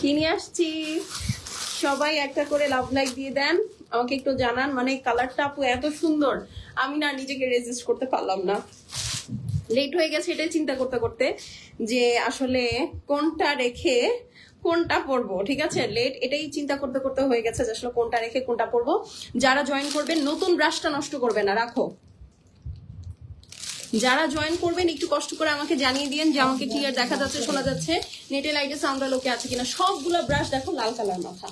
কি নিয়ে আসছি সবাই একটা করে লাভ লাইক দিয়ে দেন, আমাকে একটু জানান। মানে কালারটা আপু এত সুন্দর, আমি না নিজেকে রেজিস্ট করতে পারলাম না। লেট হয়ে গেছে এটাই চিন্তা করতে করতে যে আসলে কোনটা রেখে কোনটা পরবো। ঠিক আছে, লেট এটাই চিন্তা করতে করতে হয়ে গেছে যে আসলে কোনটা রেখে কোনটা পরবো। যারা জয়েন করবেন নতুন ব্রাশটা নষ্ট করবে না, রাখো। যারা জয়েন করবেন একটু কষ্ট করে আমাকে জানিয়ে দিন যে আমাকে ক্লিয়ার দেখা যাচ্ছে, শোনা যাচ্ছে, নেটে লাইটে সাউন্ড লোকে আছে কিনা। সবগুলো ব্রাশ দেখো লাল কালার মাথা,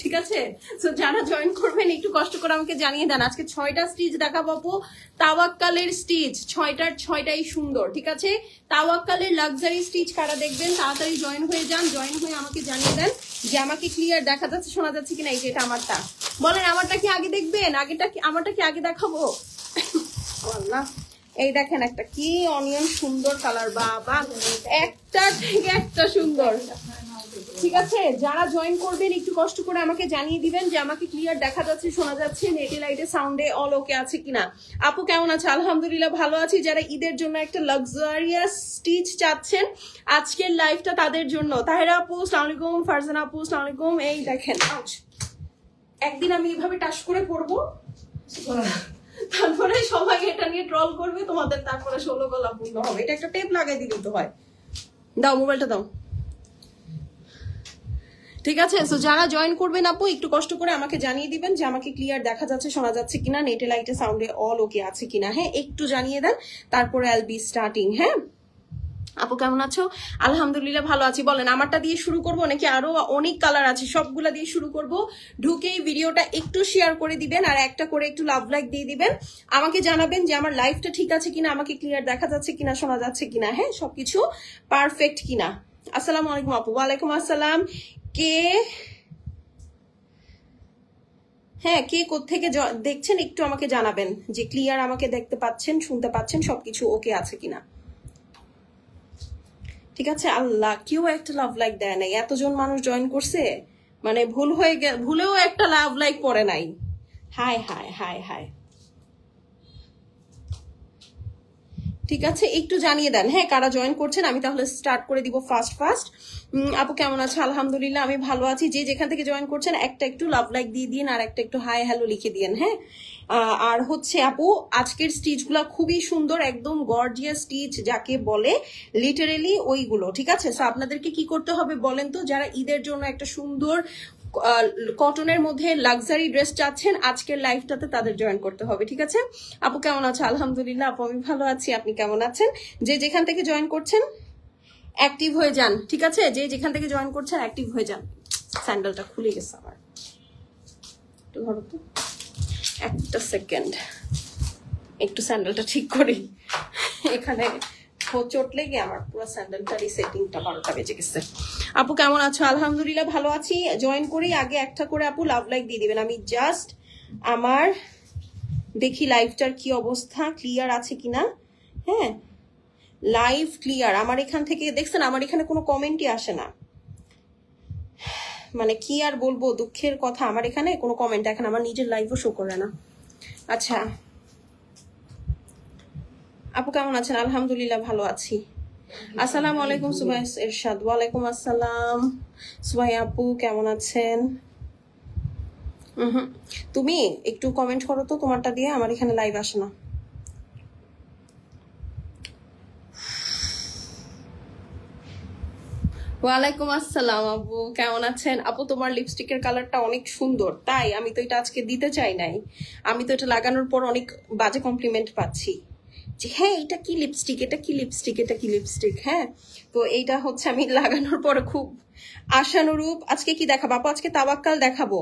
ঠিক আছে। তো যারা জয়েন করবেন একটু কষ্ট করে আমাকে জানিয়ে দেন। আজকে 6টা স্টিচ দেখাবো আপু, তাওয়াক্কালের স্টিচ, 6টার 6টাই সুন্দর। ঠিক আছে, তাওয়াক্কালের লাক্সারি স্টিচ কারা দেখবেন তাড়াতাড়ি জয়েন হয়ে যান। জয়েন হয়ে আমাকে জানিয়ে দেন যে আমাকে ক্লিয়ার দেখা যাচ্ছে, শোনা যাচ্ছে কিনা। এই যে এটা আমারটা, বলেন আমারটা কি আগে দেখবেন, আমারটা কি আগে দেখাবো? আল্লাহ, এই দেখেন একটা কি অনিয়ন সুন্দর কালার, বাবা একটা থেকে একটা সুন্দর। ঠিক আছে, যারা জয়েন করবেন একটু কষ্ট করে আমাকে জানিয়ে দিবেন যে আমাকে ক্লিয়ার দেখা যাচ্ছে, শোনা যাচ্ছে, নেটে লাইটে সাউন্ডে অল ওকে আছে কিনা। আপু কেমন আছে? আলহামদুলিল্লাহ ভালো আছি। যারা ঈদের জন্য একটা লাক্সারিয়াস স্টিচ চাচ্ছেন আজকের লাইফটা তাদের জন্য। তাহেরা আপু আসসালামু আলাইকুম, ফারজানা আপু আসসালামু আলাইকুম। এই দেখেন একদিন আমি এইভাবে টাচ করে পরবো, তারপরে সবাই এটা নিয়ে ট্রল করবে তোমাদের, তারপরে 16 গলা পূর্ণ হবে। এটা একটা টেপ লাগাই দিলেই তো হয়। দাও মোবাইলটা দাও। ঠিক আছে, সো যারা জয়েন করবেন আপু একটু কষ্ট করে আমাকে জানিয়ে দিবেন যে আমাকে ক্লিয়ার দেখা যাচ্ছে, শোনা যাচ্ছে কিনা, নেটে লাইটে সাউন্ডে অল ওকে আছে কিনা। হ্যাঁ, একটু জানিয়ে দেন, তারপরে আইল বি স্টার্টিং। হ্যাঁ আপু কেমন আছো? আলহামদুলিল্লাহ ভালো আছি। বলেন আমারটা দিয়ে শুরু করব নাকি আরো অনেক কালার আছে সবগুলা দিয়ে শুরু করব? ঢুকেই ভিডিওটা একটু শেয়ার করে দিবেন আর একটা করে একটু লাভ লাইক দিয়ে দিবেন। আমাকে জানাবেন যে আমার লাইফটা ঠিক আছে কিনা, আমাকে ক্লিয়ার দেখা যাচ্ছে কিনা, শোনা যাচ্ছে কিনা, হ্যাঁ সবকিছু পারফেক্ট কিনা। আসসালামু আলাইকুম আপু। ওয়ালাইকুম আসসালাম। কে হ্যাঁ কে কোত্থেকে দেখছেন একটু আমাকে জানাবেন যে ক্লিয়ার আমাকে দেখতে পাচ্ছেন, শুনতে পাচ্ছেন, সবকিছু ওকে আছে কিনা। ঠিক আছে, আল্লাহ কেউ একটা লাভ লাইক দেয় নাই, এতজন মানুষ জয়েন করছে, মানে ভুলেও একটা লাভ লাইক পড়ে নাই। High high high high. ঠিক আছে, একটু জানিয়ে দেন হ্যাঁ কারা জয়েন করছেন, আমি তাহলে স্টার্ট করে দিব ফাস্ট ফাস্ট। আপু কেমন আছে? আলহামদুলিল্লাহ আমি ভালো আছি। যে যেখান থেকে জয়েন করছেন একটা একটু লাভ লাইক দিয়ে দিন আর একটা একটু হাই হ্যালো লিখে দিন। হ্যাঁ আর হচ্ছে আপু আজকের স্টিচগুলো খুবই সুন্দর, একদম গর্জিয়াস স্টিচ যাকে বলে, লিটারেলি ওইগুলো। ঠিক আছে, সো আপনাদেরকে কি করতে হবে বলেন তো? যারা ঈদের জন্য একটা সুন্দর কটনের মধ্যে লাক্সারি ড্রেস চাচ্ছেন আজকের লাইফটাতে তাদের জয়েন করতে হবে। ঠিক আছে, আপু কেমন আছে? আলহামদুলিল্লাহ আপু আমি ভালো আছি, আপনি কেমন আছেন? যে যেখান থেকে জয়েন করছেন অ্যাক্টিভ হয়ে যান। ঠিক আছে, যে যেখান থেকে জয়েন করছেন অ্যাক্টিভ হয়ে যান। স্যান্ডেলটা খুলে গেছে আমার, একটু ধরো তো, একটা সেকেন্ড, একটু স্যান্ডেলটা ঠিক করি। এখানে চোট লেগে আমার পুরো স্যান্ডেলটার সেটিংটা 12টা বেজে গেছে। আপু কেমন আছো? আলহামদুলিল্লাহ ভালো আছি। জয়েন করি আগে একটা করে আপু লাভ লাইক দিয়ে দিবেন। আমি জাস্ট আমার দেখি লাইভটার কি অবস্থা, ক্লিয়ার আছে কিনা। হ্যাঁ লাইভ ক্লিয়ার। আমার এখান থেকে দেখছেন আমার এখানে কোনো কমেন্টই আসে না, মানে কি আর বলবো, দুঃখের কথা, আমার এখানে কোনো কমেন্ট এখন আমার নিজের লাইভও শো করে না। আচ্ছা আপু কেমন আছেন? আলহামদুলিল্লাহ ভালো আছি। আসসালামু আলাইকুম সুবাই এরশাদ। ওয়ালাইকুম আসসালাম সুবাই আপু কেমন আছেন? তুমি একটু কমেন্ট করো তো, তোমারটা দিয়ে আমার এখানে লাইভ আসে না। ওয়ালাইকুম আসসালাম আপু কেমন আছেন? আপু তোমার লিপস্টিকের কালারটা অনেক সুন্দর, তাই আমি তো এটা আজকে দিতে চাই নাই। আমি তো এটা লাগানোর পর অনেক বাজে কমপ্লিমেন্ট পাচ্ছি যে হ্যাঁ এটা কি লিপস্টিক, এটা কি লিপস্টিক, এটা কি লিপস্টিক। হ্যাঁ তো এইটা হচ্ছে আমি লাগানোর পর খুব আশানুরূপ। আজকে কি দেখাবো আপু? আজকে তাওয়াক্কাল দেখাবো।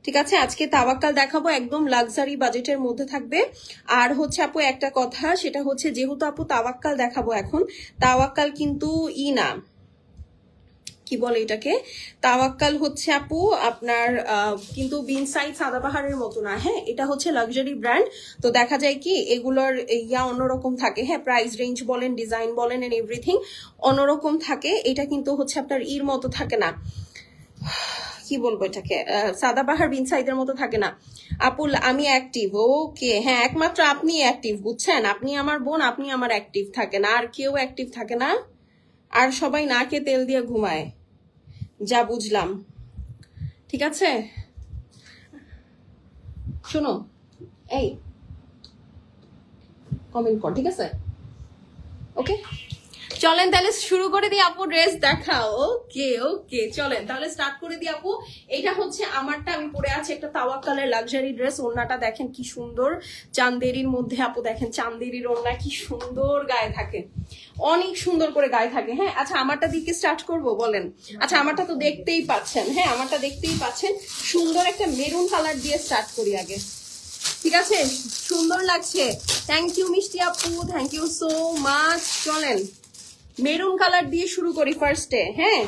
ঠিক আছে, আজকে তাওয়াক্কাল দেখাবো, একদম লাক্সারি বাজেটের মধ্যে থাকবে। আর হচ্ছে আপু একটা কথা, সেটা হচ্ছে যেহেতু আপু তাওয়াক্কাল দেখাবো এখন, তাওয়াক্কাল কিন্তু না কি বলে এটাকে, তাওয়াক্কাল হচ্ছে আপু আপনার কিন্তু বিনসাইড সাদাবাহারের মতো না। হ্যাঁ এটা হচ্ছে লাক্সারি ব্র্যান্ড, তো দেখা যায় কি এগুলোর অন্যরকম থাকে। হ্যাঁ প্রাইস রেঞ্জ বলেন, ডিজাইন বলেন, এন্ড এভরিথিং অন্যরকম থাকে। এটা কিন্তু হচ্ছে আপনার মতো থাকে না, কি বলবো এটাকে, সাদাবাহার বিনসাইডের মতো থাকে না। আপু আমি অ্যাক্টিভ। ওকে হ্যাঁ একমাত্র আপনি অ্যাক্টিভ, বুঝছেন? আপনি আমার বোন, আপনি আমার অ্যাক্টিভ থাকে না, আর কেউ অ্যাক্টিভ থাকে না। আর সবাই নাকে তেল দিয়ে ঘুমায়, যা বুঝলাম। ঠিক আছে, শোনো, এই কমেন্ট কর, ঠিক আছে? ওকে, চলেন তাহলে শুরু করে দিই আপু, ড্রেস দেখাও। ওকে ওকে, চলেন তাহলে স্টার্ট করে দিই আপু। এটা হচ্ছে আমারটা, আমি পরে আছি একটা তাওয়াক্কালের লাক্সারি ড্রেস। ওড়নাটা দেখেন কি সুন্দর, চান্দেরির মধ্যে আপু, দেখেন চান্দেরির ওড়না কি সুন্দর গায়ে থাকে, অনেক সুন্দর করে গায়ে থাকে। হ্যাঁ, আচ্ছা আমারটা দিকে স্টার্ট করব বলেন? আচ্ছা আমারটা তো দেখতেই পাচ্ছেন, হ্যাঁ আমারটা দেখতেই পাচ্ছেন, সুন্দর একটা মেরুন কালার দিয়ে স্টার্ট করি আগে, ঠিক আছে? সুন্দর লাগছে, থ্যাংক ইউ মিষ্টি আপু, থ্যাংক ইউ সো মাচ। চলেন মেরুন কালার দিয়ে শুরু করি ফার্স্টে। হ্যাঁ,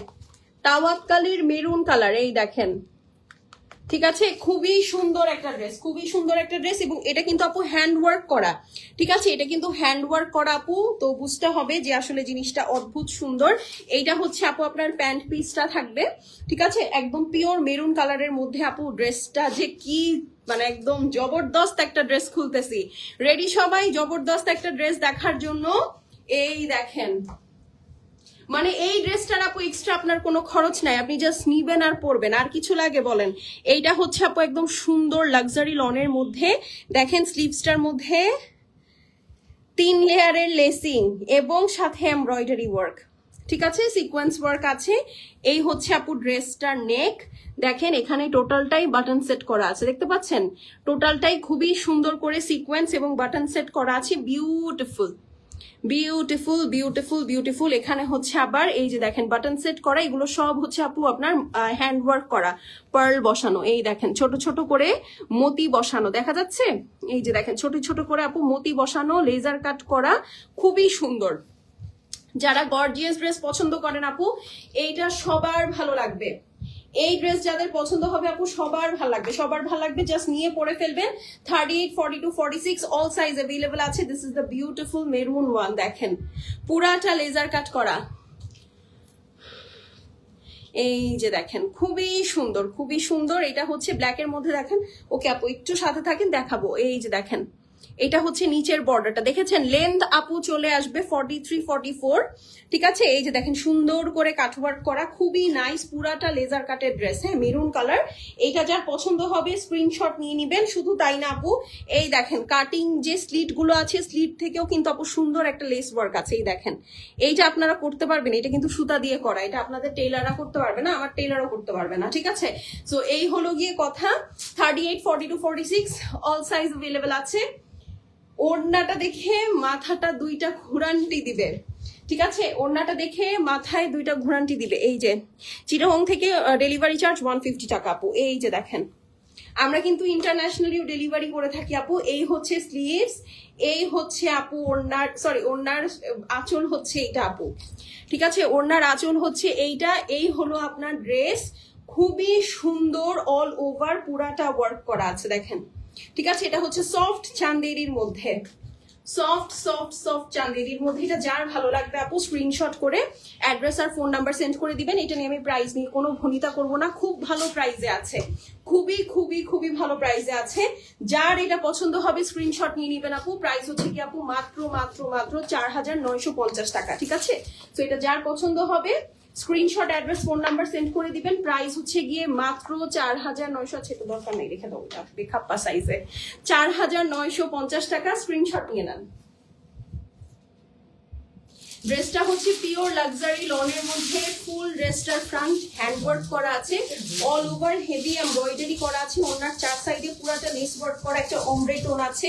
তাওয়াক্কালির মেরুন কালার, এই দেখেন, ঠিক আছে? খুবই সুন্দর একটা ড্রেস, খুবই সুন্দর একটা ড্রেস, এবং এটা কিন্তু আপু হ্যান্ড ওয়ার্ক করা, ঠিক আছে? এটা কিন্তু হ্যান্ড ওয়ার্ক করা আপু, তো বুঝতে হবে যে আসলে জিনিসটা অদ্ভুত সুন্দর। এইটা হচ্ছে আপু আপনার প্যান্ট পিসটা থাকবে, ঠিক আছে? একদম পিওর মেরুন কালারের মধ্যে আপু ড্রেসটা যে কি মানে একদম জবরদস্ত একটা ড্রেস খুলতেছি। রেডি সবাই জবরদস্ত একটা ড্রেস দেখার জন্য? এই দেখেন, মানে এই ড্রেসটার আপু এক্সট্রা আপনার কোনো খরচ নাই, আপনি জাস্ট নিবেন আর পরবেন, আর কিছু লাগে বলেন? এইটা হচ্ছে আপু একদম সুন্দর লাক্সারি লনের মধ্যে, দেখেন স্লিভসটার মধ্যে 3 লেয়ারের লেসিং এবং সাথে এমব্রয়ডারি ওয়ার্ক, ঠিক আছে? সিকোয়েন্স ওয়ার্ক আছে। এই হচ্ছে আপু ড্রেসটার নেক, দেখেন এখানে টোটালটাই বাটন সেট করা আছে, দেখতে পাচ্ছেন? টোটালটাই খুবই সুন্দর করে সিকোয়েন্স এবং বাটন সেট করা আছে, বিউটিফুল বিউটিফুল বিউটিফুল বিউটিফুল। এখানে হচ্ছে আবার এই যে দেখেন বাটন সেট করা, এগুলো সব হচ্ছে আপু আপনার হ্যান্ড ওয়ার্ক করা, পার্ল বসানো, এই দেখেন ছোট ছোট করে মতি বসানো, দেখা যাচ্ছে? এই যে দেখেন ছোট ছোট করে আপু মতি বসানো, লেজার কাট করা, খুবই সুন্দর। যারা গর্জিয়াস ড্রেস পছন্দ করেন আপু, এইটা সবার ভালো লাগবে। এই ড্রেস যাদের পছন্দ হবে আপু সবার ভালো লাগবে, সবার ভালো লাগবে, জাস্ট নিয়ে পরে ফেলবেন। 38, 42, 46 অল সাইজ अवेलेबल আছে। This is the beautiful maroon one, দেখেন পুরাটা লেজার কাট করা, এই যে দেখেন খুবই সুন্দর, খুবই সুন্দর। এটা হচ্ছে ব্ল্যাকের মধ্যে, দেখেন। ওকে আপু একটু সাথে থাকেন, দেখাবো। এই যে দেখেন এটা হচ্ছে নিচের বর্ডারটা, দেখেছেন? লেন্থ আপু চলে আসবে 43, 44, ঠিক আছে? এই যে দেখেন সুন্দর করে কাটওয়ার্ক করা, খুবই নাইস, পুরাটা লেজার কাটের ড্রেস। হ্যাঁ, মেরুন কালার। এইটা যার পছন্দ হবে স্ক্রিনশট নিয়ে নিবেন। শুধু তাই না আপু, এই দেখেন কাটিং যে স্লিট গুলো আছে, স্লিট থেকেও কিন্তু আপু সুন্দর একটা লেস ওয়ার্ক আছে, এই দেখেন। এইটা আপনারা করতে পারবেন, এটা কিন্তু সুতা দিয়ে করা, এটা আপনাদের টেইলাররা করতে পারবে না, আমার টেইলারও করতে পারবে না, ঠিক আছে? সো এই হলো গিয়ে কথা। 38, 42, 46 অল সাইজ अवेलेबल আছে। ওড়নাটা দেখে মাথাটা দুইটা ঘুরান্টি দিবে, ঠিক আছে? ওড়নাটা দেখে মাথায় দুইটা ঘুরান্টি দিবে। এই যে চিটাগং থেকে ডেলিভারি চার্জ 150 টাকা আপু। এই যে দেখেন আমরা কিন্তু ইন্টারন্যাশনালিও ডেলিভারি করে থাকি আপু। এই হচ্ছে স্লিভস, এই হচ্ছে আপু ওড়নার, সরি ওড়নার আঁচল হচ্ছে এইটা আপু, ঠিক আছে? ওড়নার আঁচল হচ্ছে এইটা। এই হলো আপনার ড্রেস, খুবই সুন্দর, অল ওভার পুরাটা ওয়ার্ক করা আছে, দেখেন, ঠিক আছে? এটা হচ্ছে সফট চান্দেরির মধ্যে, সফট সফট সফট চান্দেরির মধ্যে। এটা যার ভালো লাগবে আপু স্ক্রিনশট করে অ্যাড্রেস আর ফোন নাম্বার সেন্ড করে দিবেন। এটা নিয়ে আমি প্রাইস নিয়ে কোনো ভনিতা করবো না, খুব ভালো প্রাইসে আছে, খুবই খুবই খুবই ভালো প্রাইসে আছে। যার এটা পছন্দ হবে স্ক্রিনশট নিয়ে নিবেন আপু। প্রাইস হচ্ছে কি আপু মাত্র মাত্র মাত্র 4950 টাকা, ঠিক আছে? তো এটা যার পছন্দ হবে screenshot address phone number send করে দিবেন। প্রাইস হচ্ছে গিয়ে মাত্র 4900, সেটা দরকার নেই, রেখে দেবো, বেখাপ্পা সাইজে 4950 টাকা। স্ক্রিনশট নিয়ে নেন। ড্রেসটা হচ্ছে পিওর লাক্সারি লনের মধ্যে, ফুল ড্রেসটার ফ্রন্ট হ্যান্ডওয়ার্ক করা আছে, অল ওভার হেভি এমব্রয়ডারি করা আছে, ওনার চার সাইডে পুরাটা লেস ওয়ার্ক করা, একটা অমব্রে টোন আছে,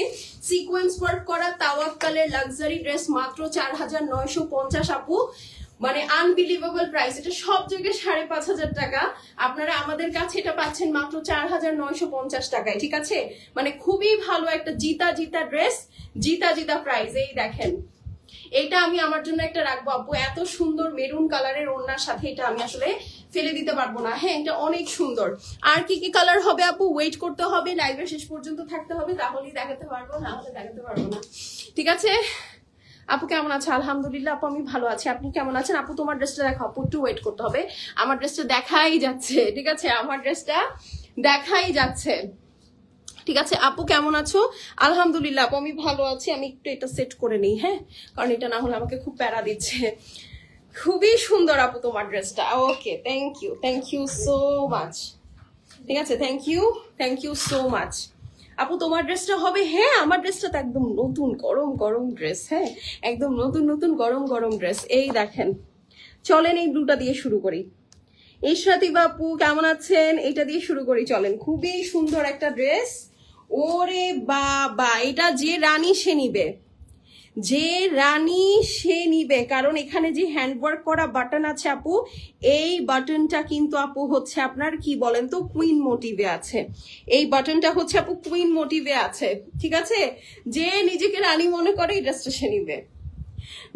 সিকোয়েন্স ওয়ার্ক করা তাওয়াক্কালের লাক্সারি ড্রেস মাত্র 4950 আপু। মানে আনবিলিভেবল প্রাইস, এটা সব জায়গায় 5500 টাকা, আপনারা আমাদের কাছে এটা পাচ্ছেন মাত্র 4950 টাকায়, ঠিক আছে? মানে খুবই ভালো একটা জিতা জিতা ড্রেস, জিতা জিতা প্রাইস। এই দেখেন এইটা আমি আমার জন্য একটা রাখবো আপু, এত সুন্দর মেরুন কালারের ওড়নার সাথে এটা আমি আসলে ফেলে দিতে পারবো না। হ্যাঁ, এটা অনেক সুন্দর। আর কি কি কালার হবে আপু, ওয়েট করতে হবে, লাইভের শেষ পর্যন্ত থাকতে হবে, তাহলেই দেখাতে পারবো, না হলে দেখাতে পারবো না, ঠিক আছে? আপু কেমন আছে? আলহামদুলিল্লাহ আপু আমি ভালো আছি, আপনি কেমন আছেন? আপু তোমার ড্রেসটা দেখো আপু, একটু ওয়েট করতে হবে, আমার ড্রেসটা দেখাই যাচ্ছে, ঠিক আছে? আমার ড্রেসটা দেখাই যাচ্ছে, ঠিক আছে? আপু কেমন আছো? আলহামদুলিল্লাহ আপু আমি ভালো আছি। আমি একটু এটা সেট করে নিই, হ্যাঁ, কারণ এটা না হলে আমাকে খুব প্যারা দিচ্ছে। খুবই সুন্দর আপু তোমার ড্রেসটা। ওকে, থ্যাংক ইউ সো মাচ। ঠিক আছে, থ্যাংক ইউ সো মাচ আপু। তোমার ড্রেসটা হবে, হ্যাঁ আমার ড্রেসটা তো একদম নতুন গরম গরম ড্রেস, হ্যাঁ একদম নতুন গরম গরম ড্রেস। এই দেখেন, চলেন এই ব্লুটা দিয়ে শুরু করি। ইশরাতি বাপু কেমন আছেন? এটা দিয়ে শুরু করি, চলেন। খুবই সুন্দর একটা ড্রেস। ওরে বাবা, এটা যে রানী সে নিবে, যে রানী সে নিবে, কারণ এখানে যে হ্যান্ডওয়ার্ক করা বাটন আছে আপু, এই বাটনটা কিন্তু আপু হচ্ছে আপনার কি বলেন তো কুইন মোটিভে আছে। এই বাটনটা হচ্ছে আপু কুইন মোটিভে আছে, ঠিক আছে? যে নিজেকে রানী মনে করে এই ড্রেসটা সে নিবে।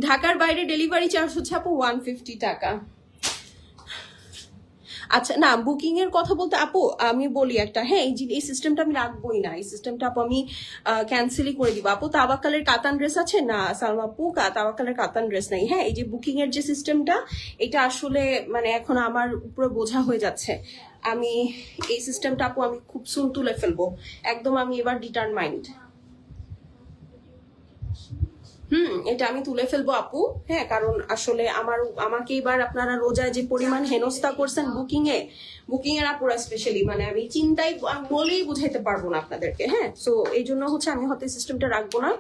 ঢাকার বাইরে ডেলিভারি চার্জ হচ্ছে আপু 150 টাকা। আচ্ছা, না বুকিং এর কথা বলতে আপু আমি বলি একটা, হ্যাঁ এই সিস্টেমটা আমি রাখবোই না, এই সিস্টেমটা আপু আমি ক্যান্সেলই করে দিব। আপু তাওয়াক্কালের কাতান ড্রেস আছে না সালমা আপু? তাওয়াক্কালের কাতান ড্রেস নাই। হ্যাঁ, এই যে বুকিং এর যে সিস্টেমটা, এটা আসলে মানে এখন আমার উপরে বোঝা হয়ে যাচ্ছে। আমি এই সিস্টেমটা আপু আমি খুব সুন তুলে ফেলবো, একদম আমি এবার ডিটারমাইন্ড। এটা আমি তুলে ফেলবো আপু, হ্যাঁ কারণ আসলে আমাকে এবার আপনারা রোজায় যে পরিমাণ হেনস্থা করছেন বুকিং এর আপুরা স্পেশালি, মানে আমি চিন্তাই বলেই বুঝাইতে পারবো না আপনাদেরকে। হ্যাঁ, সো এই জন্য হচ্ছে আমি হয়তো সিস্টেমটা রাখবো না,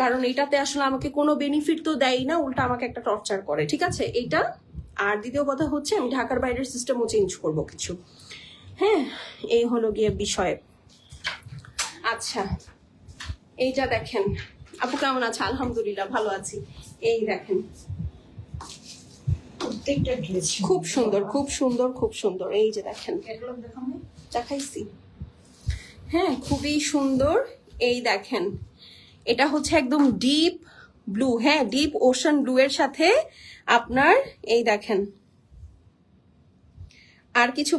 কারণ এটাতে আসলে আমাকে কোনো বেনিফিট তো দেয় না, উল্টা আমাকে একটা টর্চার করে। ঠিক আছে, এইটা। আর দ্বিতীয় কথা হচ্ছে আমি ঢাকার বাইরের সিস্টেমও চেঞ্জ করবো কিছু। হ্যাঁ, এই হলো গিয়ে বিষয়। আচ্ছা, এইটা দেখেন আপু কেমন আছে? আলহামদুলিল্লাহ ভালো আছি। এই দেখেন খুব সুন্দর। এই যে দেখেন, দেখাইছি, হ্যাঁ খুবই সুন্দর। এই দেখেন, এটা হচ্ছে একদম ডিপ ব্লু, হ্যাঁ ডিপ ওশান ব্লু এর সাথে আপনার এই দেখেন। আর কিছু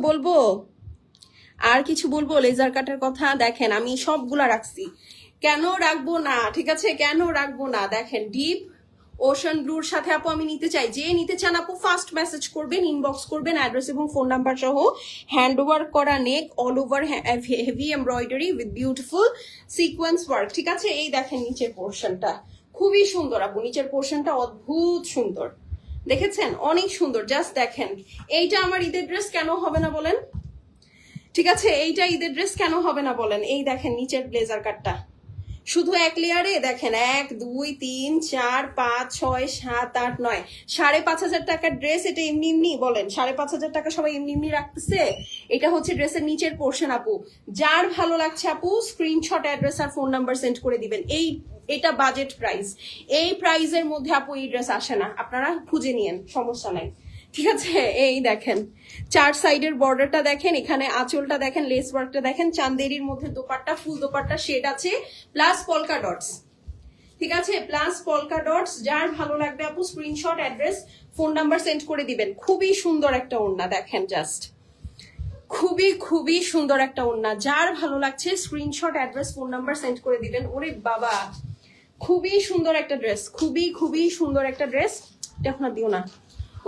বলবো লেজার কাটের কথা? দেখেন আমি সবগুলা রাখছি, কেন রাখবো না? ঠিক আছে, কেন রাখবো না? দেখেন ডিপ ওশান ব্লুর সাথে আপু আমি নিতে চাই। যে নিতে চান আপু ফার্স্ট মেসেজ করবেন, ইনবক্স করবেন, অ্যাড্রেস এবং ফোন নাম্বার সহ। হ্যান্ড ওয়ার্ক করা neck, all over heavy embroidery with beautiful sequence work. ঠিক আছে, এই দেখেন নিচের পোর্শনটা খুবই সুন্দর আপু, নিচের পোর্শনটা অদ্ভুত সুন্দর, দেখেছেন অনেক সুন্দর। জাস্ট দেখেন, এইটা আমার ঈদের ড্রেস কেন হবে না বলেন? ঠিক আছে, এইটা ঈদের ড্রেস কেন হবে না বলেন? এই দেখেন নিচের ব্লেজার কাটটা শুধু এক লেয়ারে দেখেন, 1 2 3 4 5 6 7 8 9, 5,500 টাকার ড্রেস। এটা এমনি বলেন 5,500 টাকা সবাই এমনি রাখতেছে? এটা হচ্ছে ড্রেসের নিচের পোর্শন আপু। যার ভালো লাগছে আপু স্ক্রিনশট, অ্যাড্রেস আর ফোন নাম্বার সেন্ড করে দিবেন। এটা বাজেট প্রাইস, এই প্রাইসের মধ্যে আপু এই ড্রেস আসে না, আপনারা খুঁজে নিয়েন, সমস্যা নাই। ঠিক আছে, এই দেখেন 4 সাইডের বর্ডারটা দেখেন, এখানে আঁচলটা দেখেন, লেস ওয়ার্কটা দেখেন, চান্দেরির মধ্যে দোপাট্টা, ফুল দোপাট্টা শেড আছে, প্লাস পলকা ডটস। ঠিক আছে, প্লাস পলকা ডটস। যার ভালো লাগবে আপু screenshot, address, phone number send করে দিবেন। খুবই সুন্দর একটা ওড়না দেখেন, জাস্ট খুবই সুন্দর একটা ওড়না। যার ভালো লাগছে screenshot, address, phone number send করে দিবেন। ওরে বাবা, খুবই সুন্দর একটা ড্রেস, খুবই সুন্দর একটা ড্রেস। এখন আর দিও না।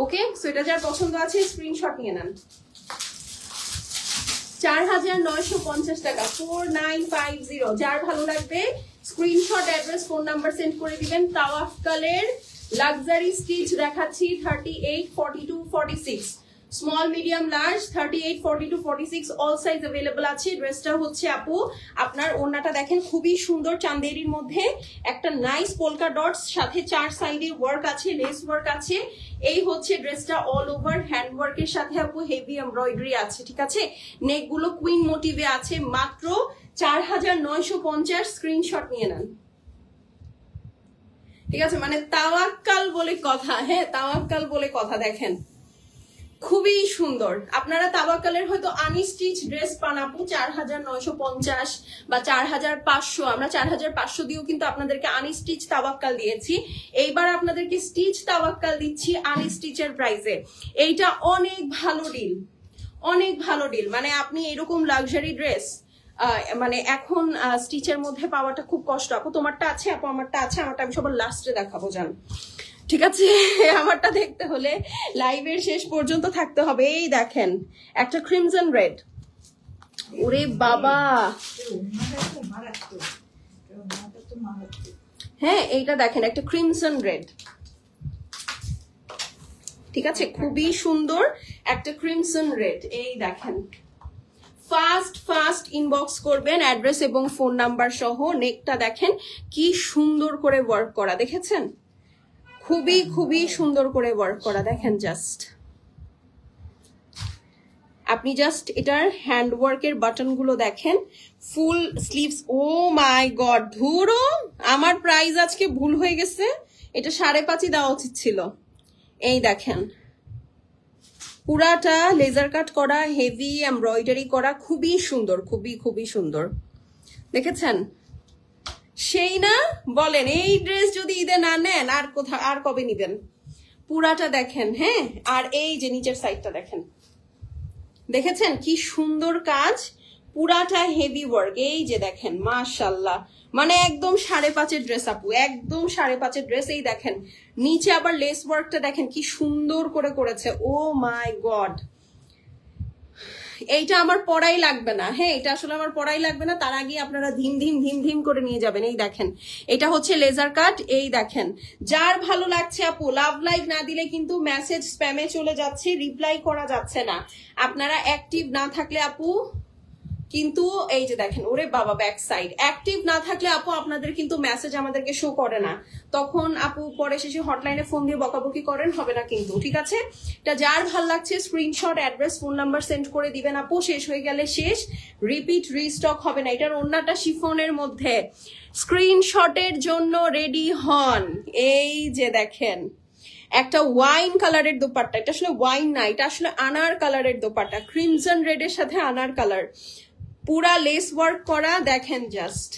ওকে, সো এটা যার পছন্দ আছে স্ক্রিনশট নিয়ে নেন। 4,950 টাকা, 4950। যার ভালো লাগবে screenshot, address, phone number send করে দিবেন। তাওয়াক্কালের লাক্সারি স্টিচ দেখাচ্ছি 38 42 46, small medium large 38 42 46, all size available আছে। ড্রেসটা হচ্ছে আপু আপনার ওড়নাটা দেখেন খুবই সুন্দর, চান্দেরির মধ্যে একটা নাইস পোলকা ডটস, সাথে 4 সাইডে ওয়ার্ক আছে, লেস ওয়ার্ক আছে। এই হচ্ছে ড্রেসটা, অল ওভার হ্যান্ড ওয়ার্কের সাথে আপু হেভি এমব্রয়ডারি আছে। ঠিক আছে, নেক গুলো কুইন মোটিভে আছে। মাত্র 4,950, স্ক্রিনশট নিয়ে নেন। ঠিক আছে, মানে তাওয়াক্কাল বলে কথা, হ্যাঁ তাওয়াক্কাল বলে কথা। দেখেন খুবই সুন্দর। আপনারা তাওয়াক্কালের হয়তো আনস্টিচ ড্রেস পান আপু 4,950 বা 4,500, আমরা 4,500 দিয়েও কিন্তু আপনাদেরকে আনস্টিচ তাওয়াক্কাল দিয়েছি। এইবার আপনাদেরকে স্টিচ তাওয়াক্কাল দিচ্ছি আনস্টিচের প্রাইসে। এইটা অনেক ভালো ডিল, মানে আপনি এরকম লাক্সারি ড্রেস মানে এখন স্টিচের মধ্যে পাওয়াটা খুব কষ্ট। আপু তোমারটা আছে? আপু আমারটা আছে, আমারটা আমি সবার লাস্টে দেখাবো জান। ঠিক আছে, আমারটা দেখতে হলে লাইভের শেষ পর্যন্ত থাকতে হবে। এই দেখেন একটা ক্রিমসন রেড, ওরে বাবা, হ্যাঁ এইটা দেখেন একটা ক্রিমসন রেড, ঠিক আছে, খুবই সুন্দর একটা ক্রিমসন রেড। এই দেখেন, ফাস্ট ফাস্ট ইনবক্স করবেন অ্যাড্রেস এবং ফোন নাম্বার সহ। নেকটা দেখেন কি সুন্দর করে ওয়ার্ক করা, দেখেছেন? খুবই খুবই সুন্দর করে ওয়ার্ক করা, দেখেন জাস্ট। আপনি জাস্ট এটার হ্যান্ড ওয়ার্কের বাটন গুলো দেখেন, ফুল স্লিভস। ও মাই গড, ধুরো আমার প্রাইস আজকে ভুল হয়ে গেছে, এটা 5.5 দেওয়া উচিত ছিল। এই দেখেন, পুরাটা লেজার কাট করা, হেভি এমব্রয়ডারি করা, খুবই সুন্দর, খুবই খুবই সুন্দর, দেখেছেন? সেই না বলেন, এই ড্রেস যদি ঈদে না নেন আর কোথাও, আর কবে নিবেন? পুরাটা দেখেন, হ্যাঁ। আর এই যে নিচের সাইডটা দেখেন, দেখেছেন কি সুন্দর কাজ, পুরাটা হেভি ওয়ার্ক। এই যে দেখেন, মাশাল্লাহ, মানে একদম 5.5 ড্রেস আপু, একদম 5.5 ড্রেস। এই দেখেন নিচে আবার লেস ওয়ার্কটা দেখেন কি সুন্দর করে করেছে। ও মাই গড, এইটা আমার পড়াই লাগবে না, হ্যাঁ, এটা আসলে আমার পড়াই লাগবে না। তার আগে আপনারা ধিম ধিম ধিম ধিম করে নিয়ে যাবেন। এই দেখেন, এটা হচ্ছে লেজার কাট। এই দেখেন, যার ভালো লাগছে আপু, লাভ লাইক না দিলে কিন্তু মেসেজ স্প্যামে চলে যাচ্ছে, রিপ্লাই করা যাচ্ছে না। আপনারা অ্যাক্টিভ না থাকলে আপু কিন্তু, এই যে দেখেন, ওরে বাবা, ব্যাক সাইড অ্যাক্টিভ না থাকলে আপু আপনাদের কিন্তু মেসেজ আমাদেরকে শো করে না। তখন আপু পরে শেষে হটলাইনে ফোন দিয়ে বকাবকি করেন, হবে না কিন্তু, ঠিক আছে? এটা যার ভাল লাগছে screenshot, address, phone number send করে দিবেন আপু। শেষ হয়ে গেলে শেষ, রিপিট রিস্টক হবে না। এটার ওন্নাটা শিফনের মধ্যে, স্ক্রিনশটের জন্য রেডি হন। এই যে দেখেন, একটা ওয়াইন কালারের দোপাট্টা, এটা আসলে ওয়াইন না, এটা আসলে আনার কালারের দোপাট্টা, ক্রিমসন রেডের সাথে আনার কালার, পুরা লেস ওয়ার্ক করা, দেখেন জাস্ট।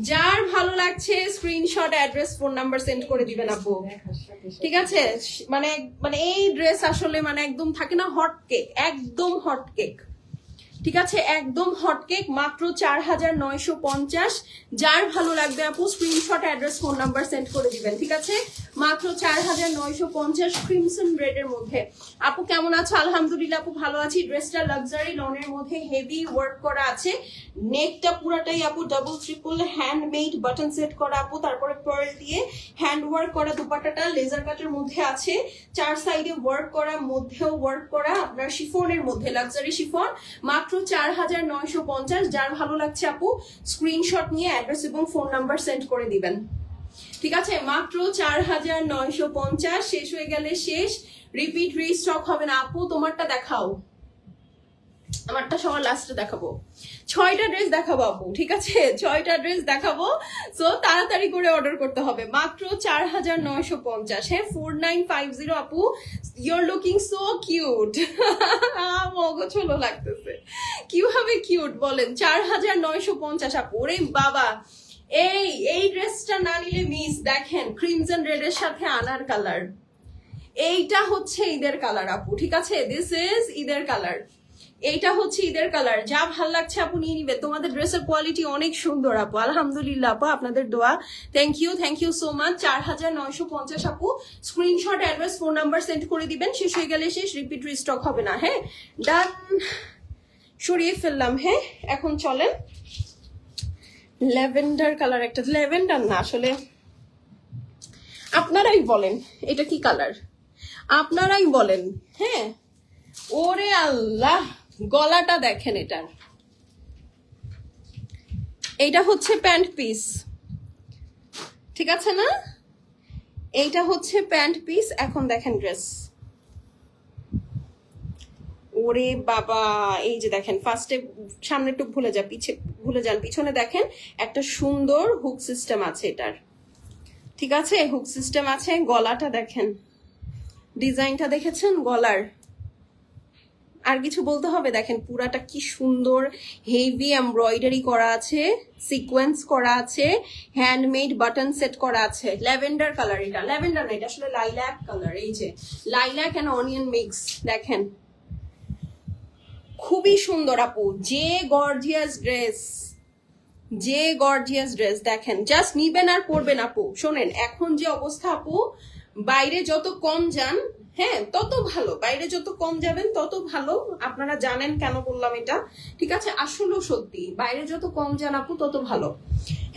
যার ভালো লাগছে screenshot, address, phone number send করে দিবেন আপু, ঠিক আছে? মানে মানে এই ড্রেস আসলে মানে একদম থাকে না হট কেক, একদম হট কেক, ঠিক আছে? একদম হট কেক, মাত্র 4,950। যার ভালো লাগবে আপু screenshot, address, phone number send করে দিবেন, ঠিক আছে? মাত্র 4,950 ক্রিমসন রেডের মধ্যে। আপু কেমন আছো? আলহামদুলিল্লাহ আপু ভালো আছি। ড্রেসটা লাক্সারি লনের মধ্যে হেভি ওয়ার্ক করা আছে, নেকটা পুরাটাই আপু double triple handmade button set করা আপু, তারপরে পার্ল দিয়ে হ্যান্ড ওয়ার্ক করা। দুপাট্টাটা লেজার কাটের মধ্যে আছে, 4 সাইডে ওয়ার্ক করা, মধ্যেও ওয়ার্ক করা, আপনার শিফনের মধ্যে লাক্সারি শিফন। মাত্র 4,950। যার ভালো লাগছে আপু স্ক্রিনশট নিয়ে অ্যাড্রেস এবং ফোন নাম্বার সেন্ড করে দিবেন, ঠিক আছে? মাত্র 4,950। শেষ হয়ে গেলে শেষ, রিপিট রিস্টক হবে না আপু। তোমারটা দেখাও, আমারটা সবার লাস্টে দেখাবো। 6টা ড্রেস দেখাবো আপু, ঠিক আছে? 6টা ড্রেস দেখাবো, সো তাড়াতাড়ি করে অর্ডার করতে হবে। মাত্র 4,950। হ্যাঁ, 4950 আপু, ইউর লুকিং সো কিউট। মগজলো লাগতেছে, কিভাবে কিউট বলেন? 4,950 আপু, ওরে বাবা। এই ড্রেসটা না নিলে মিস। দেখেন ক্রিমসন রেডের সাথে আনার কালার, এইটা হচ্ছে ঈদের কালার আপু, ঠিক আছে? দিস ইজ ঈদের কালার, এইটা হচ্ছে ঈদের কালার। যা ভাল লাগছে আপু নিয়ে নিবে। তোমাদের ড্রেসের কোয়ালিটি অনেক সুন্দর আপু, আলহামদুলিল্লাহ আপু, আপনাদের দোয়া। Thank you so much. 4,950 আপু, screenshot, address, phone number send করে দিবেন। শেষ হয়ে গেলে শেষ, রিপিট রিস্টক হবে না। হ্যাঁ, ডান, সরিয়ে ফেললাম। হ্যাঁ, এখন চলেন ল্যাভেন্ডার কালার, একটা ল্যাভেন্ডার না আসলে, আপনারাই বলেন এটা কি কালার, আপনারাই বলেন। হ্যাঁ, ওরে আল্লাহ, গলাটা দেখেন এটার, এইটা হচ্ছে প্যান্ট পিস, ঠিক আছে না? এইটা হচ্ছে প্যান্ট পিস। এখন দেখেন ড্রেস, ওরে বাবা। এই যে দেখেন, ফার্স্টে সামনে একটু ভুলে যান, পিছনে দেখেন একটা সুন্দর হুক সিস্টেম আছে এটার, ঠিক আছে? হুক সিস্টেম আছে। গলাটা দেখেন, ডিজাইনটা দেখেছেন গলার, আর কিছু বলতে হবে? দেখেন পুরাটা কি সুন্দর হেভি এমব্রয়ডারি করা আছে, সিকোয়েন্স করা আছে, হ্যান্ডমেড বাটন সেট করা আছে। ল্যাভেন্ডার কালার, এটা ল্যাভেন্ডার না, এটা আসলে লাইল্যাক কালার। এই যে লাইল্যাক এন্ড অনিয়ন মিক্স, দেখেন খুবই সুন্দর আপু। যে গর্জিয়াস ড্রেস, দেখেন জাস্ট নিবেন আর পরবেন আপু। শোনেন, এখন যে অবস্থা আপু, বাইরে যত কম যান, হ্যাঁ তত ভালো, বাইরে যত কম যাবেন তত ভালো। আপনারা জানেন কেন বললাম এটা, ঠিক আছে? আসলেও সত্যি, বাইরে যত কম যান আপু তত ভালো।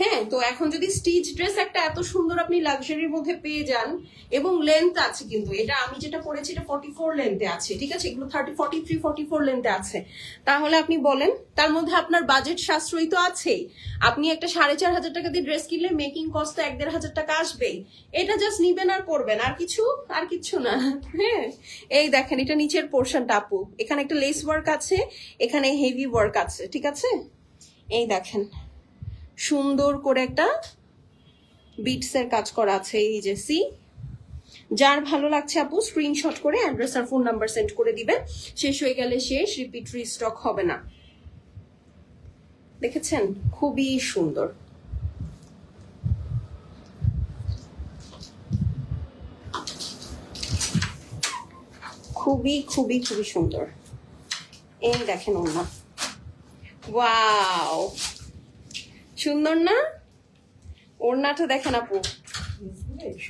হ্যাঁ, তো এখন যদি স্টিচ ড্রেস একটা এত সুন্দর আপনি লাক্সারির মধ্যে পেয়ে যান, এবং লেন্থ আছে কিন্তু, এটা আমি যেটা পরেছি এটা 44 লেন্থে আছে, ঠিক আছে? এগুলো 43, 44 লেন্থে আছে। তাহলে আপনি বলেন, তার মধ্যে আপনার বাজেট সাশ্রয়ী তো আছেই। আপনি একটা 4,500 টাকা দিয়ে ড্রেস কিনলে মেকিং কস্ট তো 1,500 টাকা আসবেই। এটা জাস্ট নিবেন আর করবেন, আর কিছু না। হ্যাঁ, এই দেখেন এটা নিচের পোর্শনটা আপু, এখানে একটা লেস ওয়ার্ক আছে, এখানে হেভি ওয়ার্ক আছে, ঠিক আছে? এই দেখেন সুন্দর করে একটা বিটস এর কাজ করা আছে, এই যে সি। যার ভালো লাগছে আপু স্ক্রিনশট করে অ্যাড্রেস আর ফোন নাম্বার সেন্ড করে দিবে। শেষ হয়ে গেলে শেষ, রিপিট রিস্টক হবে না। দেখেছেন, খুবই সুন্দর। খুবই খুবই খুবই সুন্দর। এই দেখেন ওনা, ওয়াও সুন্দর না? ওড়নাটা দেখেন আপু,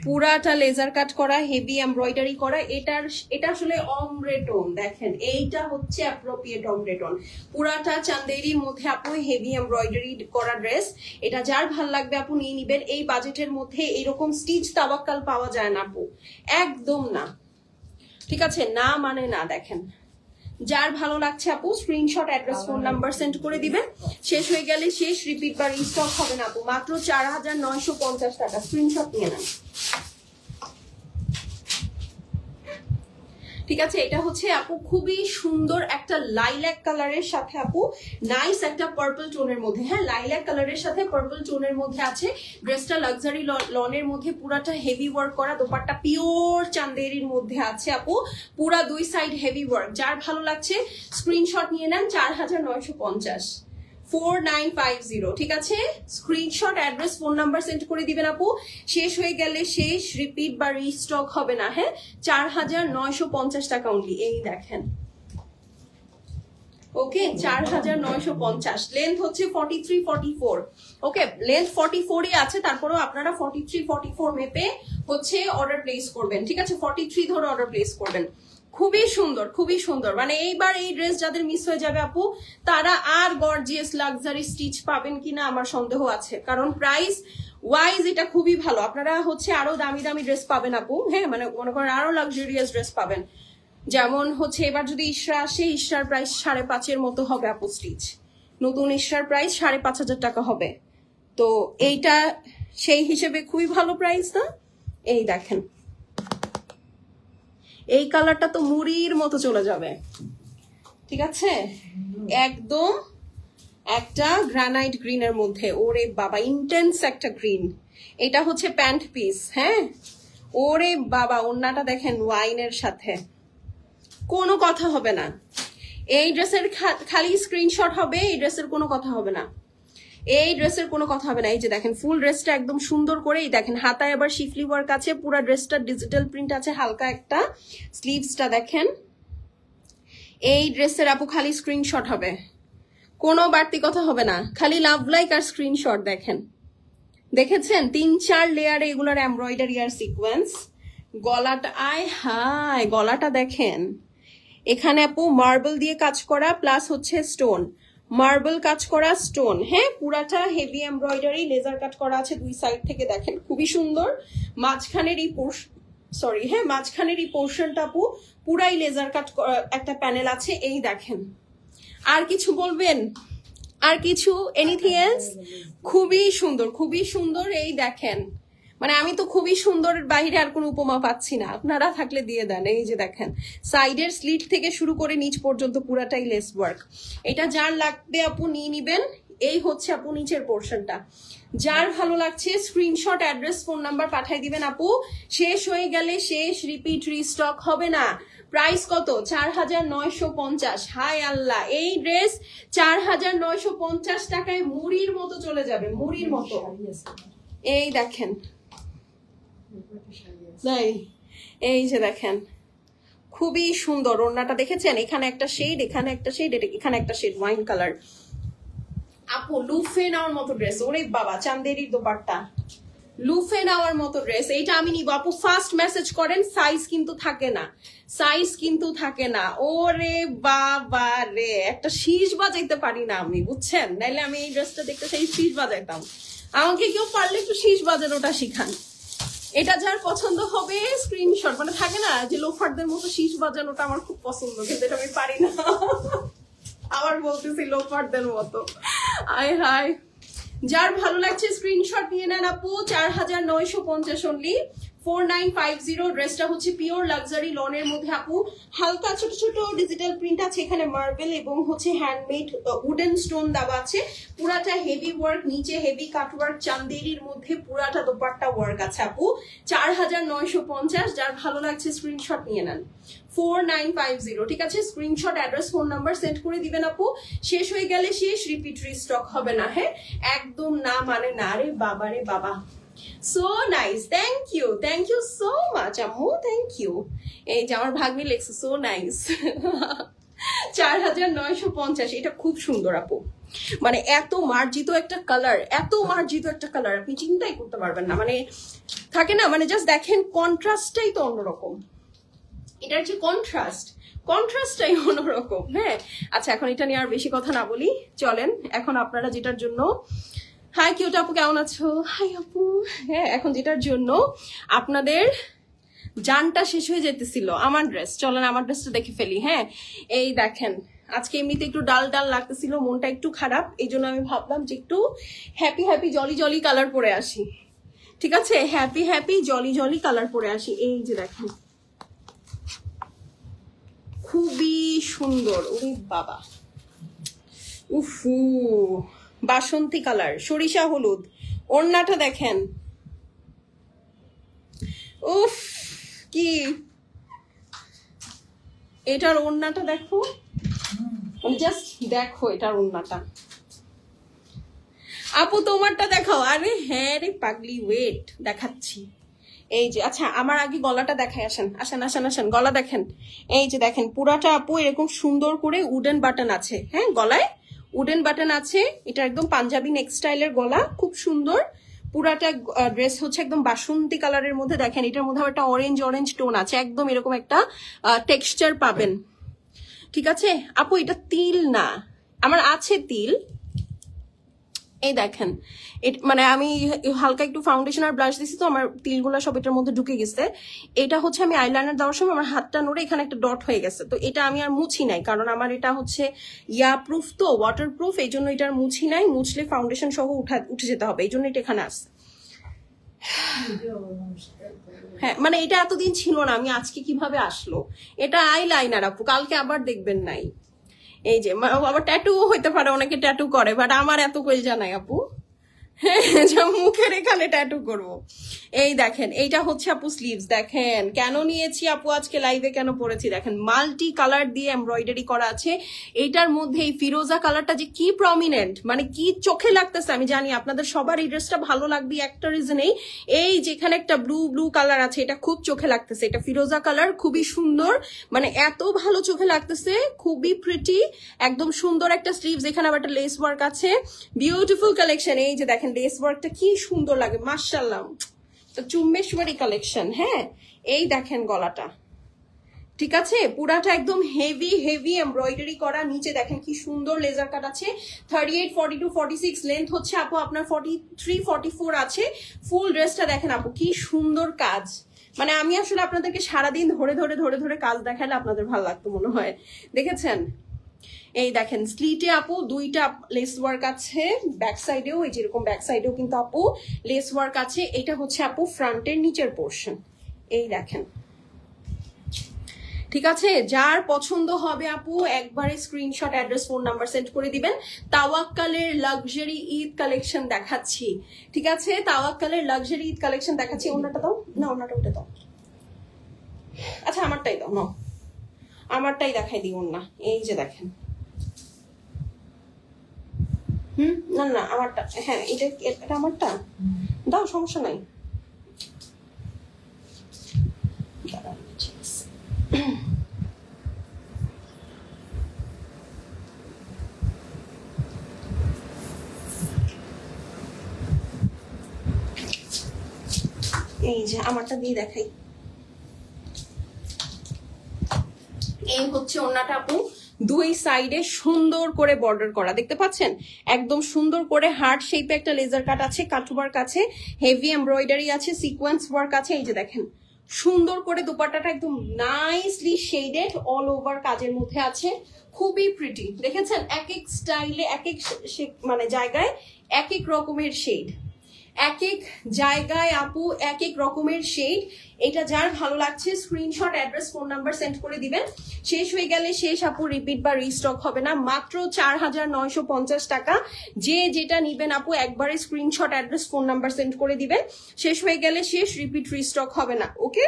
পুরাটা লেজার কাট করা, হেভি এমব্রয়ডারি করা। এটা আসলে অমব্রেটন, দেখেন এইটা হচ্ছে অ্যাপ্রোপ্রিয়েট অমব্রেটন। পুরাটা চান্দেরির মধ্যে আপু হেভি এমব্রয়ডারি করা ড্রেস। এটা যার ভাল লাগবে আপু নিয়ে নিবেন। এই বাজেটের মধ্যে এরকম স্টিচ তাওয়াক্কাল পাওয়া যায় না আপু, একদম না, ঠিক আছে? না মানে না। দেখেন যার ভালো লাগছে আপু screenshot address phone number send করে দিবেন। শেষ হয়ে গেলে শেষ, রিপিট বা রিস্টক হবে না আপু। মাত্র 4,950 টাকা, স্ক্রিনশট নিয়ে নেন, ঠিক আছে? এটা হচ্ছে আপু খুবই সুন্দর একটা লাইল্যাক কালারের সাথে আপু নাইস একটা পার্পল টোনের মধ্যে। হ্যাঁ, লাইল্যাক কালারের সাথে পার্পল টোনের মধ্যে আছে ড্রেসটা। লাক্সারি লনের মধ্যে পুরাটা হেভি ওয়ার্ক করা, দোপাট্টা পিওর চান্দেরির মধ্যে আছে আপু, পুরা দুই সাইড হেভি ওয়ার্ক। যার ভালো লাগছে স্ক্রিনশট নিয়ে নেন। 4,950, 4950, ঠিক আছে? Screenshot address phone number send করে দিবেন আপু। শেষ হয়ে গেলে শেষ, রিপিট বা রিস্টক হবে না। হ্যাঁ, 4,950 টাকা অনলি। এই দেখেন, ওকে 4,950। লেন্থ হচ্ছে 43, 44। ওকে, লেন্থ 44ই আছে, তারপরেও আপনারা 43, 44 মেপে হচ্ছে অর্ডার প্লেস করবেন, ঠিক আছে? 43 ধরে অর্ডার প্লেস করবেন। খুবই সুন্দর, খুবই সুন্দর। মানে এইবার এই ড্রেস যাদের মিস হয়ে যাবে আপু, তারা আর গর্জিয়াস লাক্সারি স্টিচ পাবেন কিনা আমার সন্দেহ আছে, কারণ প্রাইস ওয়াইজ এটা খুবই ভালো। আপনারা হচ্ছে আরো দামি দামি ড্রেস পাবেন আপু। হ্যাঁ, মানে মনে করেন আরো লাক্সারিয়াস ড্রেস পাবেন। যেমন হচ্ছে এবার যদি ইশরা আসে, ইশরার প্রাইস 5,500 মতো হবে আপু স্টিচ। নতুন ইশরার প্রাইস 5,500 টাকা হবে। তো এইটা সেই হিসেবে খুবই ভালো প্রাইস না? এই দেখেন, এই কালারটা তো মুড়ির মতো চলে যাবে, ঠিক আছে? একদম একটা গ্রানাইট গ্রিনের মধ্যে, ওরে বাবা ইন্টেন্স একটা গ্রিন। এটা হচ্ছে প্যান্ট পিস। হ্যাঁ, ওরে বাবা ওড়নাটা দেখেন ওয়াইনের সাথে, কোনো কথা হবে না। এই ড্রেসের খালি স্ক্রিনশট হবে, এই ড্রেসের কোনো কথা হবে না, এই ড্রেসের কোনো কথা হবে না। এই যে দেখেন ফুল ড্রেসটা একদম সুন্দর করে, এই দেখেন হাতায় আবার শিফলি ওয়ার্ক আছে, পুরো ড্রেসটা ডিজিটাল প্রিন্ট আছে, হালকা একটা স্লিভসটা দেখেন। এই ড্রেসের আপু খালি স্ক্রিনশট হবে, কোনো বাড়তি কথা হবে না, খালি লাভ লাইক আর স্ক্রিনশট। দেখেন, দেখেছেন 3-4 লেয়ারে এগুলোর এমব্রয়ডারি আর সিকোয়েন্স। গলাটা, আয় হায়, গলাটা দেখেন, এখানে আপু মার্বেল দিয়ে কাজ করা, প্লাস হচ্ছে স্টোন, মার্বেল কাজ করা, স্টোন। হ্যাঁ, পুরাটা হেভি এমব্রয়ডারি, লেজার কাট করা আছে দুই সাইড থেকে, দেখেন খুবই সুন্দর। মাঝখানের এই মাঝখানের এই পোর্শনটা আপু পুরাই লেজার কাট একটা প্যানেল আছে। এই দেখেন, আর কিছু বলবেন? আর কিছু, এনিথিং এলস? খুবই সুন্দর, খুবই সুন্দর। এই দেখেন, মানে আমি তো খুবই সুন্দরের বাইরে আর কোনো উপমা পাচ্ছি না, আপনারা থাকলে দিয়ে দেন। এই যে দেখেন সাইডের স্লিট থেকে শুরু করে নিচ পর্যন্ত পুরাটাই লেস ওয়ার্ক। এটা যার লাগবে আপু নিয়ে নিবেন। এই হচ্ছে আপু নিচের পোর্শনটা। যার ভালো লাগছে স্ক্রিনশট অ্যাড্রেস ফোন নাম্বার পাঠিয়ে দিবেন আপু। শেষ হয়ে গেলে শেষ, রিপিট রিস্টক হবে না। প্রাইস কত? 4,950। হায় আল্লাহ, এই ড্রেস 4,950 টাকায় মুড়ির মতো চলে যাবে, মুড়ির মতো। এই দেখেন, এই যে দেখেন খুবই সুন্দর ওড়নাটা, দেখেছেন? এখানে একটা শেড, এখানে একটা শেড, এখানে একটা শেড, ওয়াইন কালার। আপু লুফে নেওয়ার মতো ড্রেস। ওরে বাবা, চান্দেরির দোপাট্টা, লুফে নেওয়ার মতো ড্রেস, এইটা আমি নিব আপু। ফার্স্ট মেসেজ করেন, সাইজ কিন্তু থাকে না, সাইজ কিন্তু থাকে না। ওরে বাবা রে, একটা শীষ বাজাইতে পারি না আমি, বুঝছেন? নাইলে আমি এই ড্রেসটা দেখতে চাই শীষ বাজাইতাম। আমাকে কেউ পারলে একটু শীষ বাজানোটা শিখান। এটা যার পছন্দ হবে স্ক্রিনশট, মানে থাকে না যে লোফারদের মতো শীষ বাজানোটা আমার খুব পছন্দ, কিন্তু এটা আমি পারি না। আবার বলতেছি লোফারদের মতো, আয় হায়। যার ভালো লাগছে স্ক্রিনশট নিয়ে নেন আপু। 4950 অনলি, 4950। ড্রেসটা হচ্ছে পিওর লাক্সারি লনের মধ্যে আপু। হালকা ছোট ছোট ডিজিটাল প্রিন্ট আছে এখানে, মার্বেল এবং হচ্ছে হ্যান্ডমেড উডেন স্টোন দেওয়া আছে। পুরাটা হেভি ওয়ার্ক, নিচে হেভি কাট ওয়ার্ক, চান্দেরির মধ্যে পুরাটা দোপাট্টা ওয়ার্ক আছে আপু। 4950। যার ভালো লাগছে স্ক্রিনশট নিয়ে নেন। 4950, ঠিক আছে? Screenshot, address, phone number send করে দিবেন আপু। শেষ হয়ে গেলে শেষ, রিপিট রিস্টক হবে না, হ্যাঁ একদম না, মানে না রে বাবা রে বাবা। So nice, thank you so much আম্মু, থ্যাংক ইউ। এই যে আমার ভাগ্নি লেখছে সো নাইস। 4950, এটা খুব সুন্দর আপু। মানে এত মার্জিত একটা কালার, এত মার্জিত একটা কালার আপনি চিন্তাই করতে পারবেন না। মানে থাকে না, মানে জাস্ট দেখেন কন্ট্রাস্টটাই তো অন্যরকম। এটার যে কন্ট্রাস্টটাই অন্যরকম, হ্যাঁ। আচ্ছা, এখন এটা নিয়ে আর বেশি কথা না বলি, চলেন এখন আপনারা যেটার জন্য, হাই কিউট আপু কেমন আছো? হাই আপু। হ্যাঁ, এখন যেটার জন্য আপনাদের জানটা শেষ হয়ে যেতেছিল, আমার ড্রেস, চলেন আমার ড্রেসটা দেখে ফেলি। হ্যাঁ, এই দেখেন, আজকে এমনিতে একটু ডাল ডাল লাগতেছিল, মনটা একটু খারাপ, এই জন্য আমি ভাবলাম যে একটু happy happy jolly jolly colour পরে আসি। ঠিক আছে, happy happy jolly jolly colour পরে আসি। এই যে দেখেন, খুবই সুন্দর। ওরে বাবা, উফু, বাসন্তী কালার, সরিষা হলুদ। ওড়নাটা দেখেন, উফ কি, এটার ওড়নাটা দেখো, জাস্ট দেখো এটার ওড়নাটা। আপু তোমারটা দেখাও। আরে হ্যাঁ রে পাগলি, ওয়েট দেখাচ্ছি। এই যে, আচ্ছা আমার আগে গলাটা দেখাই, আসেন আসেন আসেন আসেন, গলা দেখেন। এই যে দেখেন, পুরাটা আপু এরকম সুন্দর করে উডেন বাটন আছে, হ্যাঁ গলায় উডেন বাটন আছে। এটা একদম পাঞ্জাবি নেক স্টাইলের গলা, খুব সুন্দর। পুরাটা ড্রেস হচ্ছে একদম বাসন্তী কালারের মধ্যে। দেখেন এটার মধ্যে একটা অরেঞ্জ টোন আছে, একদম এরকম একটা টেক্সচার পাবেন। ঠিক আছে আপু, এটা তিল না, আমার আছে তিল। এই দেখেন, মানে আমি হালকা একটু ফাউন্ডেশন আর ব্লাশ দিছি তো আমার তিলগুলা সব এটার মধ্যে ঢুকে গেছে। এটা হচ্ছে আমি আইলাইনার দেওয়ার সময় আমার হাতটা নড়ে এখানে একটা ডট হয়ে গেছে, তো এটা আমি আর মুছি নাই, কারণ আমার এটা হচ্ছে প্রুফ, তো ওয়াটার প্রুফ, এই জন্য এটার মুছি নাই। মুছলে ফাউন্ডেশন সহ উঠে যেতে হবে, এই জন্য এটা এখানে আসছে। হ্যাঁ, মানে এটা এতদিন ছিল না, আমি আজকে কিভাবে আসলো। এটা আইলাইনার আপু, কালকে আবার দেখবেন নাই। এই যে আবার ট্যাটু হইতে পারে, অনেকে ট্যাটু করে, বাট আমার এত কই জানাই আপু, মুখের এখানে ট্যাটু করবো। এই দেখেন, এইটা হচ্ছে আপু স্লিভস। দেখেন কেন নিয়েছি আপু আজকে লাইভে, কেন পরেছি দেখেন, মাল্টি কালার দিয়ে এমব্রয়ডারি করা আছে। এইটার মধ্যে এই ফিরোজা কালারটা যে কি প্রমিনেন্ট, মানে কি চোখে লাগতেছে। আমি জানি আপনাদের সবার এই ড্রেসটা ভালো লাগবে একটা রিজনেই, এই যেখানে একটা ব্লু কালার আছে, এটা খুব চোখে লাগতেছে। এটা ফিরোজা কালার, খুবই সুন্দর, মানে এত ভালো চোখে লাগতেছে, খুবই প্রিটি, একদম সুন্দর একটা স্লিভস। এখানে আবার একটা লেস ওয়ার্ক আছে, বিউটিফুল কালেকশন। এই যে দেখেন লেস ওয়ার্কটা কি সুন্দর লাগে, মাশাআল্লাহ, চুম্বেশ্বরী কালেকশন। হ্যাঁ, এই দেখেন গলাটা, ঠিক আছে, পুরাটা একদম হেভি এমব্রয়ডারি করা। নিচে দেখেন কি সুন্দর লেজার কাট আছে। 38, 42, 46 লেন্থ হচ্ছে আপু আপনার 43, 44 আছে। ফুল ড্রেসটা দেখেন আপু, কি সুন্দর কাজ। মানে আমি আসলে আপনাদেরকে সারাদিন ধরে কাজ দেখালে আপনাদের ভালো লাগতো মনে হয়। দেখেছেন, এই দেখেন স্লিটে আপু দুইটা লেস ওয়ার্ক আছে, ব্যাক সাইডেও এই যেরকম ব্যাক সাইডেও কিন্তু আপু লেস ওয়ার্ক আছে। এটা হচ্ছে আপু ফ্রন্টের নিচের পোর্শন, এই দেখেন। ঠিক আছে, যার পছন্দ হবে আপু একবারে screenshot, address, phone number send করে দিবেন। তাওয়াক্কালের লাক্সারি ঈদ কালেকশন দেখাচ্ছি, ঠিক আছে, তাওয়াক্কালের লাক্সারি ঈদ কালেকশন দেখাচ্ছি। ওনাটা দাও না, ওনাটা উঠে দাও। আচ্ছা আমারটাই দাও, না আমারটাই দেখাই দিই ওনা। এই যে দেখেন, না আমারটা, হ্যাঁ এটা আমারটা দাও, সমস্যা নাই। এই যে আমারটা দিয়ে দেখাই, এই হচ্ছে ওড়নাটা আপু, দুই সাইডে সুন্দর করে বর্ডার করা, দেখতে পাচ্ছেন একদম সুন্দর করে হার্ট শেপে একটা লেজার কাট আছে, কাটওয়ার্ক আছে, হেভি এমব্রয়ডারি আছে, সিকোয়েন্স ওয়ার্ক আছে। এই যে দেখেন সুন্দর করে দুপাট্টাটা একদম নাইসলি শেডেড অল ওভার কাজের মধ্যে আছে, খুবই প্রিটি। দেখেছেন এক এক স্টাইলে এক এক মানে জায়গায় এক এক রকমের শেড, এক এক জায়গায় আপু এক এক রকমের শেড। এটা যার ভালো লাগছে screenshot, address, phone number send করে দিবেন। শেষ হয়ে গেলে শেষ আপু, রিপিট বা রিস্টক হবে না, মাত্র 4950 টাকা। যে যেটা নিবেন আপু একবারে screenshot, address, phone number send করে দিবেন। শেষ হয়ে গেলে শেষ, রিপিট রিস্টক হবে না। ওকে,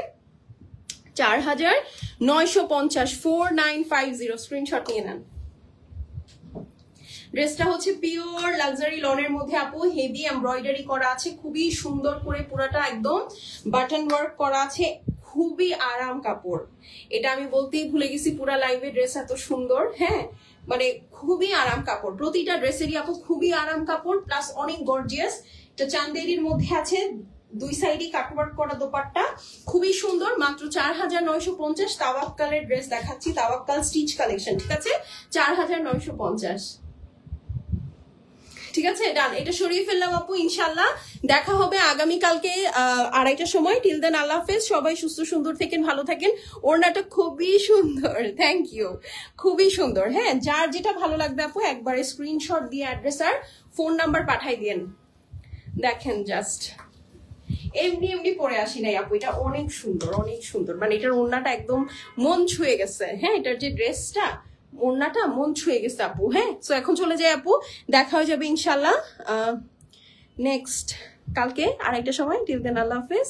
4950, 4950 স্ক্রিনশট নিয়ে নেন। ড্রেসটা হচ্ছে পিওর লাক্সারি লনের মধ্যে আপু, হেভি এমব্রয়ডারি করা আছে, খুবই সুন্দর করে পুরাটা একদম বাটন ওয়ার্ক করা আছে, খুবই আরাম কাপড়। এটা আমি বলতেই ভুলে গেছি পুরা লাইভে, ড্রেস এত সুন্দর, হ্যাঁ মানে খুবই আরাম কাপড়, প্রতিটা ড্রেসেরই আপু খুবই আরাম কাপড়, প্লাস অনেক গর্জিয়াস। এটা চান্দেরির মধ্যে আছে, দুই সাইডে কাটওয়ার্ক করা দোপাট্টা, খুবই সুন্দর। মাত্র 4950। তাওয়াক্কালের ড্রেস দেখাচ্ছি, তাওয়াক্কাল স্টিচ কালেকশন, ঠিক আছে, 4950। ঠিক আছে, ডান, এটা সরিয়ে ফেললাম আপু। ইনশাল্লাহ দেখা হবে আগামীকালকে 2:30টার সময়। টিল দেন আল্লাহ হাফেজ, সবাই সুস্থ সুন্দর থাকেন, ভালো থাকেন। ওড়নাটা খুবই সুন্দর, থ্যাংক ইউ, খুবই সুন্দর। হ্যাঁ, যার যেটা ভালো লাগবে আপু একবারে স্ক্রিনশট দিয়ে অ্যাড্রেস আর ফোন নাম্বার পাঠাই দিন। দেখেন জাস্ট এমনি এমনি পরে আসি নাই আপু, এটা অনেক সুন্দর, অনেক সুন্দর, মানে এটার ওড়নাটা একদম মন ছুঁয়ে গেছে। হ্যাঁ, এটার যে ড্রেসটা, ওড়নাটা মন ছুঁয়ে গেছে আপু। হ্যাঁ, সো এখন চলে যাই আপু, দেখা হয়ে যাবে ইনশাল্লাহ নেক্সট কালকে 2:30টার সময়। টিল দেন আল্লাহ হাফেজ।